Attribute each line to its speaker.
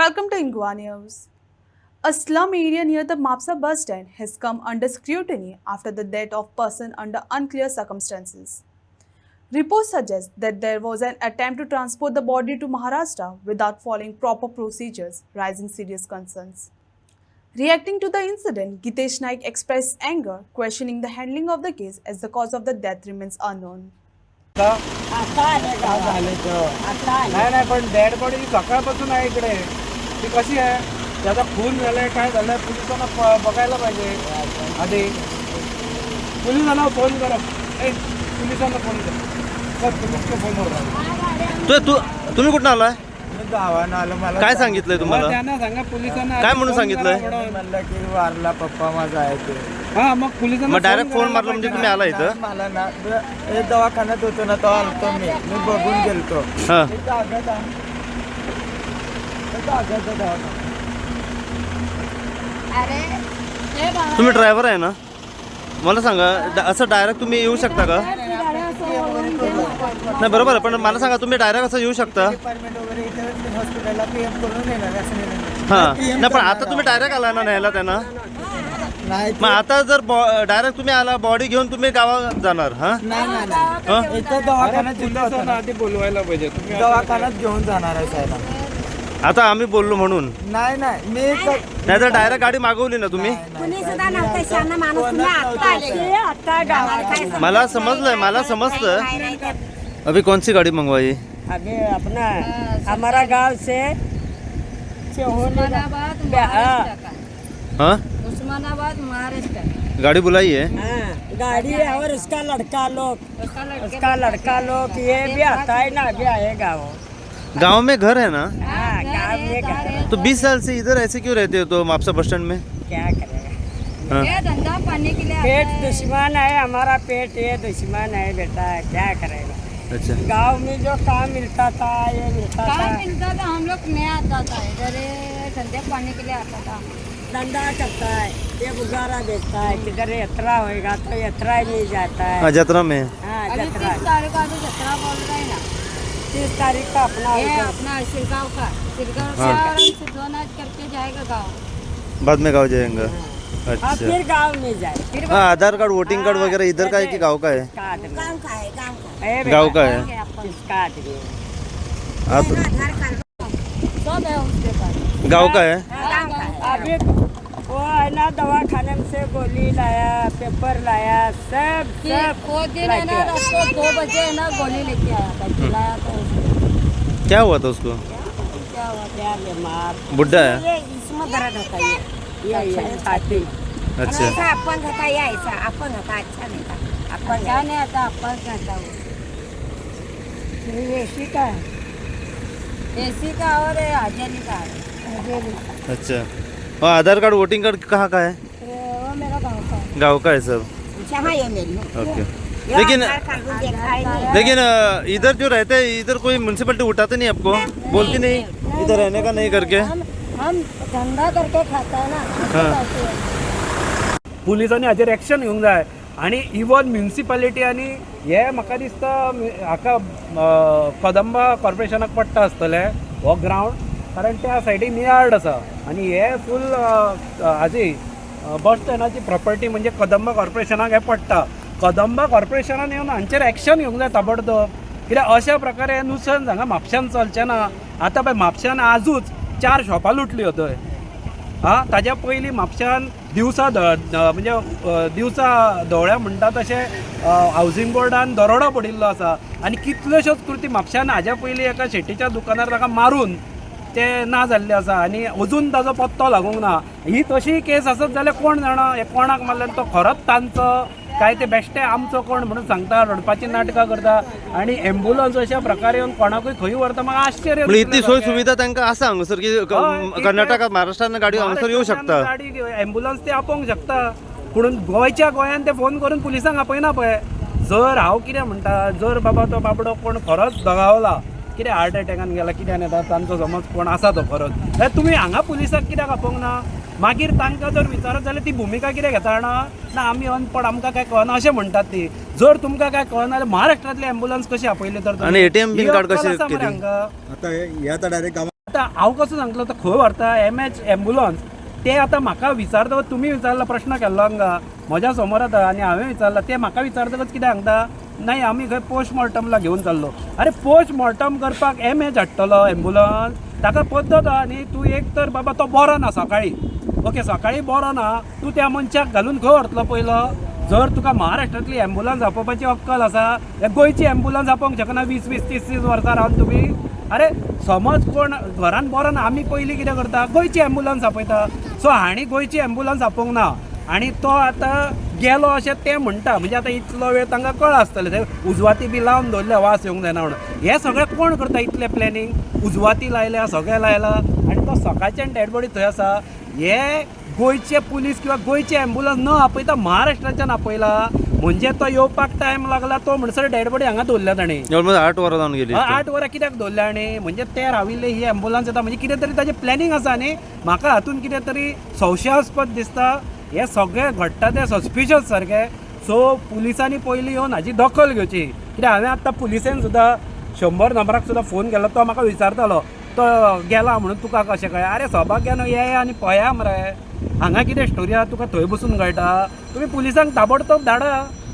Speaker 1: Welcome to Ingwa News. A slum area near the Mapsa bus stand has come under scrutiny after the death of person under unclear circumstances. Reports suggest that there was an attempt to transport the body to Maharashtra without following proper procedures, raising serious concerns. Reacting to the incident, Gitesh Naik expressed anger, questioning the handling of the case as the cause of the death remains unknown.
Speaker 2: नाही नाही पण dead body सकाळपासून आहे इकडे ती कशी आहे त्याचा खून झालाय काय झालंय पोलिसांना बघायला पाहिजे आधी पोलिसांना फोन करा पोलिसांना फोन करा सर पोलिसच्या फोनवर
Speaker 3: तुम्ही कुठं आलाय?
Speaker 4: गावानं आलं मला
Speaker 3: काय सांगितलंय तुम्हाला?
Speaker 2: त्यांना सांगा पोलिसांना
Speaker 3: काय म्हणून सांगितलंय?
Speaker 4: म्हणलं की वारला पप्पा माझा आहे ते.
Speaker 2: हा मग पोलिसांना
Speaker 3: मग डायरेक्ट फोन मारला म्हणजे तुम्ही आला इथं?
Speaker 4: मला ना हे दवाखान्यात होतो ना तो आलतो मी बघून गेलतो.
Speaker 3: हा. तुम्ही ड्रायव्हर आहे ना? मला सांगा असं डायरेक्ट तुम्ही येऊ शकता का? नाही बरोबर आहे, पण मला सांगा तुम्ही डायरेक्ट असं येऊ शकता?
Speaker 4: डिपार्टमेंट वगैरे इथे हॉस्पिटलला पीएम करून येणार असं नाही.
Speaker 3: हां नाही, पण आता तुम्ही डायरेक्ट आला ना न्यायला त्यांना?
Speaker 4: नाही
Speaker 3: मग आता जर डायरेक्ट तुम्ही आला बॉडी घेऊन तुम्ही गावात जाणार? हां
Speaker 4: नाही इथं दवाखान्यात दिलं होतं
Speaker 2: पोलिसांना
Speaker 4: ना.
Speaker 2: आधी बोलवायला पाहिजे तुम्ही
Speaker 4: दवाखान्यात घेऊन जाणार आहे साहेब.
Speaker 3: आता आम्ही बोललो म्हणून
Speaker 4: नाही मी
Speaker 3: नाही तर डायरेक्ट गाडी मागवली ना तुम्ही? मला समजलंय, मला समजतं. अभी कौन सी गाड़ी मंगवाई?
Speaker 5: अभी अपना हमारा गांव से
Speaker 6: उस्मानाबाद
Speaker 3: हाँ
Speaker 6: उस्मानाबाद महाराष्ट्र।
Speaker 3: गाड़ी बुलाई है?
Speaker 5: हाँ, गाड़ी और उसका लड़का लोग ये भी आता है ना, अभी आएगा वो।
Speaker 3: गांव में घर है ना?
Speaker 5: हाँ, गांव में घर है।
Speaker 3: तो 20 साल से इधर ऐसे क्यों रहते हो तो मापसा बस स्टैंड में?
Speaker 5: क्या करेगा,
Speaker 3: हाँ।
Speaker 6: ये धंधा पाने के लिए
Speaker 5: पेट दुश्मन है हमारा, पेट ये दुश्मन है बेटा, क्या करेगा।
Speaker 3: अच्छा
Speaker 5: गांव में जो काम मिलता था ये मिलता
Speaker 6: काम
Speaker 5: था,
Speaker 6: मिलता था, हम लोग नहीं आता था इधर, धंधे पाने के लिए आता था।
Speaker 5: धंधा करता है, ये गुजारा बेचता है, किधर यात्रा होएगा तो यात्रा ही नहीं जाता
Speaker 3: हाँ
Speaker 5: है।
Speaker 3: जतरा में।
Speaker 5: हाँ,
Speaker 6: अभी
Speaker 5: यात्रा
Speaker 6: 30 तारीख का तो जतरा बोल रहे हैं ना,
Speaker 5: 30 तारीख का अपना
Speaker 6: ये अपना सिरगांव का
Speaker 3: हाँ।
Speaker 6: सिद्धोनाथ करके जाएगा गाँव।
Speaker 3: बाद में गाँव जाएंगे?
Speaker 5: अब
Speaker 3: अच्छा
Speaker 5: फिर गांव में जाए, फिर
Speaker 3: हाँ, आधार कार्ड वोटिंग कार्ड वगैरह इधर का है कि गाँव का है?
Speaker 5: गांव का है,
Speaker 3: गाँव का है।
Speaker 5: किसका आदमी है?
Speaker 3: आप
Speaker 6: सब है उसके पास।
Speaker 3: गाँव का है?
Speaker 5: अभी वो है ना दवाखाने में से गोली लाया, पेपर लाया, सब
Speaker 6: वो दिन है ना, रात को 2 बजे है ना गोली लेके आया था, खिलाया था उसको।
Speaker 3: क्या हुआ था उसको?
Speaker 6: क्या हुआ?
Speaker 5: क्या बीमार,
Speaker 3: बुढ़ा है?
Speaker 5: ये इसमें दर्द होता है, ये छाती।
Speaker 3: अच्छा
Speaker 5: अपन होता है ऐसा, अपन होता अच्छा नहीं था, अपन
Speaker 6: क्या नहीं आता, अपन कहता वो
Speaker 5: एसी का है,
Speaker 6: एसी का और आजाली का है।
Speaker 3: अच्छा और आधार कार्ड वोटिंग कार्ड कहाँ का है?
Speaker 6: वो मेरा गाँव का है।
Speaker 3: गाँव का है सब?
Speaker 5: जहाँ ये मेरी
Speaker 3: ओके लेकिन इधर जो रहते हैं इधर कोई म्यूनसिपलिटी उठाते नहीं आपको? बोलती नहीं इधर रहने का नहीं करके?
Speaker 6: हम धंधा करके खाता है ना।
Speaker 3: हाँ।
Speaker 2: पुलिसांनी हाचेर एक्शन घेवंक जाय आणि इवन म्युनिसिपालिटी आणि हे म्हाका दिसता हाका कदंबा कॉर्पोरेशनाक पडटा आसतलें हो ग्रावंड, कारण त्या सायडीन यार्ड आसा आणि हे फूल हाजी बस स्टँडाची प्रॉपर्टी म्हणजे कदंबा कॉर्पोरेशनाक हे पडटा. कदंबा कॉर्पोरेशनान येवन हांचेर एक्शन घेवंक जाय ताबडतोब, कित्याक अशा प्रकारे हे नुकसान हांगा म्हापशान चलचें ना. आतां पळय म्हापशान आजूच 4 शॉपां लुटल्यो थंय. हां, ताज्या पयलीं म्हापशान दिवसा म्हणजे दिवसा धवळ्या म्हणटा तशें हावजींग बोर्डान दरोडो पडिल्लो आसा आनी कितल्योश्योच कृती म्हापशान हाज्या पयलीं एका शेट्टीच्या दुकानार ताका मारून ते ना जाल्ले आसा आनी अजून ताजो पत्तो लागूंक ना. ही तशी केस आसत जाल्यार कोण जाणा हे कोणाक मारलें, तो खरोच तांचो काय ते बेश्टे आमचो कोण म्हणून सांगता, रडपाची नाटकां करता आणि एम्ब्युलन्स अशा प्रकारे येवन कोणाकूय खंय व्हरता. म्हाका आश्चर्य
Speaker 3: म्हणजे इतली सोय सुविधा तांकां आसा हांगासर की कर्नाटकात महाराष्ट्रान गाडी हांगासर येऊ शकता?
Speaker 2: गाडी एम्ब्युलन्स ते आपोवंक शकता, पूण गोंयच्या गोंयान ते फोन करून पुलिसांक आपयना पळय. जर हांव कितें म्हणटा, जर बाबा तो बाबडो कोण खरोच दगावला, कितें हार्ट अटॅकान गेला, कित्यान येता तांचो समज कोण आसा तो खरोच, जाल्यार तुमी हांगा पुलिसाक कित्याक आपोवंक ना? मागीर तांकां जर विचारत जाल्यार ती भुमिका कितें घेता जाणा, ना आमी अनपड आमकां काय कळना अशें म्हणटात ती. जर तुमकां काय कळना जाल्यार महाराष्ट्रांतले एम्ब्युलन्स कशी आपयले तर
Speaker 3: आणि ATM बीन कार्ड कशें
Speaker 2: हांगा
Speaker 4: आता हे आता डायरेक्ट
Speaker 2: आतां हांव कसो सांगतलो तो खंय व्हरता MH एम्बुलन्स ते आतां म्हाका विचारता तुमी विचारला प्रश्न केल्लो हांगा म्हज्या समोर आतां आनी हांवें विचारला ते म्हाका विचारतकच कितें सांगता नाही आमी खंय पोस्ट मॉर्टमला घेवन चाललो अरे पोस्ट मॉर्टम करपाक MH हाडटलो एम्बुलन्स ताका पद्दत आहा न्ही तूं एक तर बाबा तो बरो ना सकाळी ओके सकाळी बरो ना तूं त्या मनशाक घालून खंय व्हरतलो पयलो जर तुका महाराष्ट्रांतली एम्बुलन्स आपोवपाची अक्कल आसा गोंयची एम्बुलन्स आपोवंक शकना 20-30 वर्सां रावन तुमी अरे समज कोण घरान बरो ना आमी पयलीं कितें करता गोंयची एम्बुलन्स आपयता सो हांणी गोंयची एम्बुलन्स आपोवंक ना आनी तो आतां गेलो अशें तें म्हणटा म्हणजे आतां इतलो वेळ तांकां कळ आसतलें ते उजवाती बी लावन दवरल्या वास येवंक जायना म्हणून हें सगळें कोण करता इतलें प्लॅनिंग उजवाती लायल्या सगळें लायला आनी तो सकाळच्यान डॅड बॉडी थंय आसा हे गोंयचे पुलीस किंवा गोंयचे एम्बुलन्स न आपयता महाराष्ट्राच्यान आपयला म्हणजे तो येवपाक टायम लागला तो म्हणसर डॅड बॉडी हांगा दवरल्या ताणी
Speaker 3: ऑलमोस्ट 8 वरां जावन गेली
Speaker 2: 8 वरां कित्याक दवरल्या आनी म्हणजे ते राविल्ले ही एम्बुलन्स येता म्हणजे कितें तरी ताजें प्लॅनिंग आसा न्ही म्हाका हातून कितें तरी संशयास्पद दिसता हे सगळें घडटा ते सस्पिशियस सारकें सो पुलिसांनी पयलीं येवन हाची दखल घेवची कित्याक हांवें आतां पुलिसेन सुद्दां 100 नंबराक सुद्दां फोन केलो तो म्हाका विचारतालो तो गेला म्हणून तुका कशें कळ्ळें अरे सौभाग्यान ये आनी पळया मरे हांगा कितें स्टोरी आहा तुका थंय बसून कळटा तुमी पुलिसांक ताबडतोब धाडा